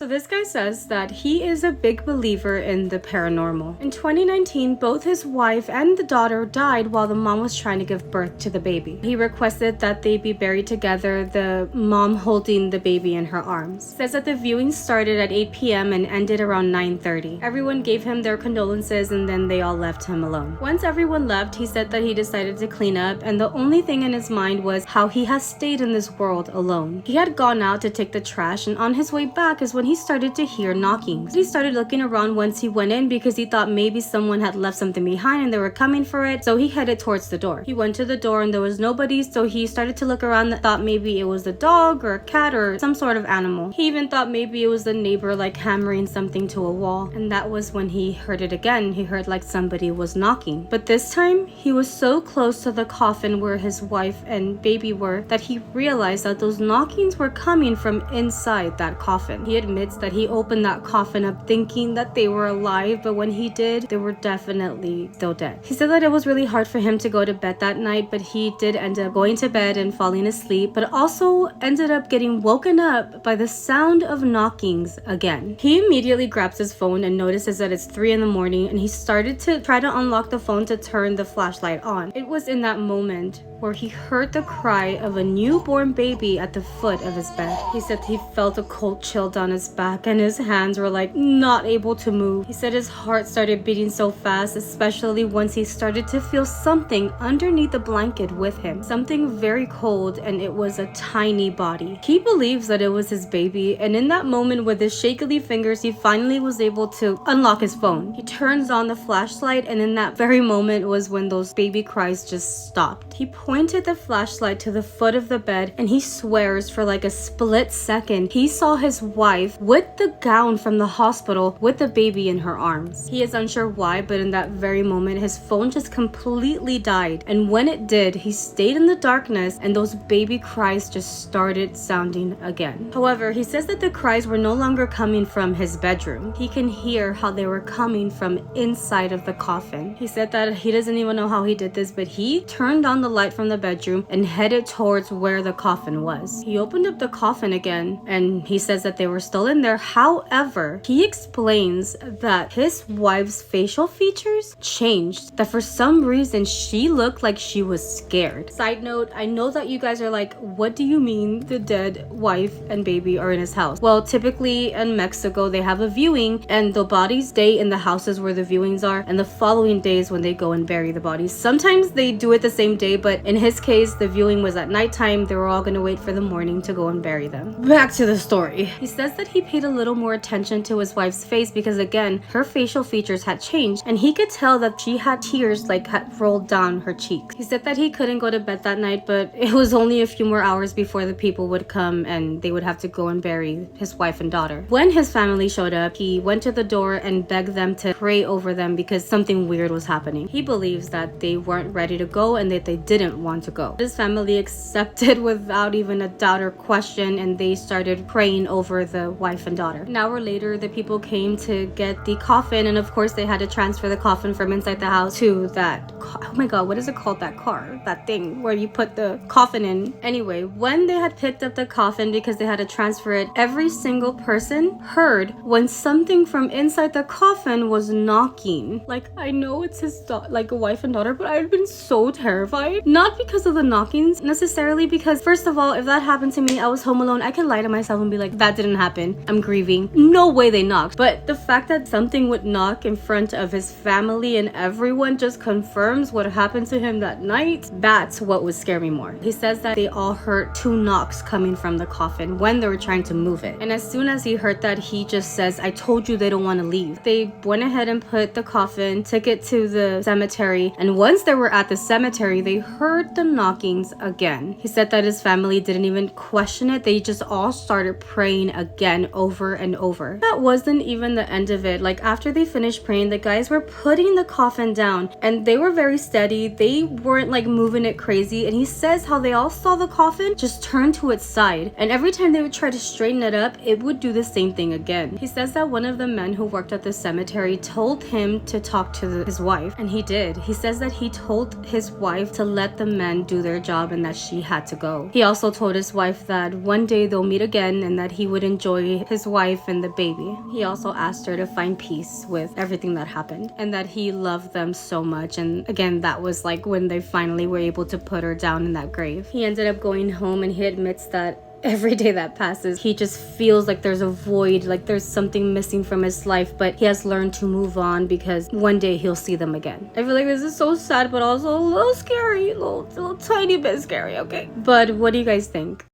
So this guy says that he is a big believer in the paranormal. In 2019, both his wife and the daughter died while the mom was trying to give birth to the baby. He requested that they be buried together, the mom holding the baby in her arms. Says that the viewing started at 8 p.m. and ended around 9:30. Everyone gave him their condolences and then they all left him alone. Once everyone left, he said that he decided to clean up, and the only thing in his mind was how he has stayed in this world alone. He had gone out to take the trash, and on his way back is when he started to hear knockings. He started looking around once he went in because he thought maybe someone had left something behind and they were coming for it, so he headed towards the door. He went to the door and there was nobody, so he started to look around and thought maybe it was a dog or a cat or some sort of animal. He even thought maybe it was the neighbor like hammering something to a wall, and that was when he heard it again. He heard like somebody was knocking, but this time he was so close to the coffin where his wife and baby were that he realized that those knockings were coming from inside that coffin. He admits that he opened that coffin up thinking that they were alive, but when he did, they were definitely still dead. He said that it was really hard for him to go to bed that night, but he did end up going to bed and falling asleep, but also ended up getting woken up by the sound of knockings again. He immediately grabs his phone and notices that it's 3 in the morning, and he started to try to unlock the phone to turn the flashlight on. It was in that moment where he heard the cry of a newborn baby at the foot of his bed. He said he felt a cold chill down his back and his hands were like not able to move. He said his heart started beating so fast, especially once he started to feel something underneath the blanket with him. Something very cold, and it was a tiny body. He believes that it was his baby, and in that moment with his shakily fingers, he finally was able to unlock his phone. He turns on the flashlight, and in that very moment was when those baby cries just stopped. He pointed the flashlight to the foot of the bed, and he swears for like a split second he saw his wife with the gown from the hospital with the baby in her arms. He is unsure why, but in that very moment his phone just completely died, and when it did, he stayed in the darkness and those baby cries just started sounding again. However, he says that the cries were no longer coming from his bedroom. He can hear how they were coming from inside of the coffin. He said that he doesn't even know how he did this, but he turned on the light from the bedroom and headed towards where the coffin was. He opened up the coffin again, and he says that they were still in there. However, he explains that his wife's facial features changed, that for some reason she looked like she was scared. Side note, I know that you guys are like, what do you mean the dead wife and baby are in his house? Well, typically in Mexico they have a viewing and the bodies stay in the houses where the viewings are, and the following days when they go and bury the bodies. Sometimes they do it the same day, but in his case the viewing was at nighttime. They were all gonna wait for the morning to go and bury them. Back to the story. He says that he paid a little more attention to his wife's face because again her facial features had changed, and he could tell that she had tears like had rolled down her cheeks. He said that he couldn't go to bed that night, but it was only a few more hours before the people would come and they would have to go and bury his wife and daughter. When his family showed up, he went to the door and begged them to pray over them because something weird was happening. He believes that they weren't ready to go and that they didn't want to go. His family accepted without even a doubt or question, and they started praying over the wife and daughter. An hour later, the people came to get the coffin, and of course they had to transfer the coffin from inside the house to that oh my god, what is it called, that car, that thing where you put the coffin in. Anyway, when they had picked up the coffin because they had to transfer it, every single person heard when something from inside the coffin was knocking. Like, I know it's his like a wife and daughter, but I'd been so terrified. Not because of the knockings necessarily, because first of all, if that happened to me, I was home alone, I could lie to myself and be like, that didn't happen, I'm grieving, no way they knocked. But the fact that something would knock in front of his family and everyone just confirms what happened to him that night, that's what would scare me more. He says that they all heard 2 knocks coming from the coffin when they were trying to move it, and as soon as he heard that, he just says, I told you they don't want to leave. They went ahead and put the coffin, took it to the cemetery, and once they were at the cemetery, they heard the knockings again. He said that his family didn't even question it, they just all started praying again over and over. That wasn't even the end of it. Like, after they finished praying, the guys were putting the coffin down, and they were very steady, they weren't like moving it crazy, and he says how they all saw the coffin just turn to its side, and every time they would try to straighten it up, it would do the same thing again. He says that one of the men who worked at the cemetery told him to talk to his wife, and he did. He says that he told his wife to let the men do their job and that she had to go. He also told his wife that one day they'll meet again and that he would enjoy bury his wife and the baby. He also asked her to find peace with everything that happened and that he loved them so much. And again, that was like when they finally were able to put her down in that grave. He ended up going home and he admits that every day that passes, he just feels like there's a void, like there's something missing from his life, but he has learned to move on because one day he'll see them again. I feel like this is so sad, but also a little scary, a little tiny bit scary, okay? But what do you guys think?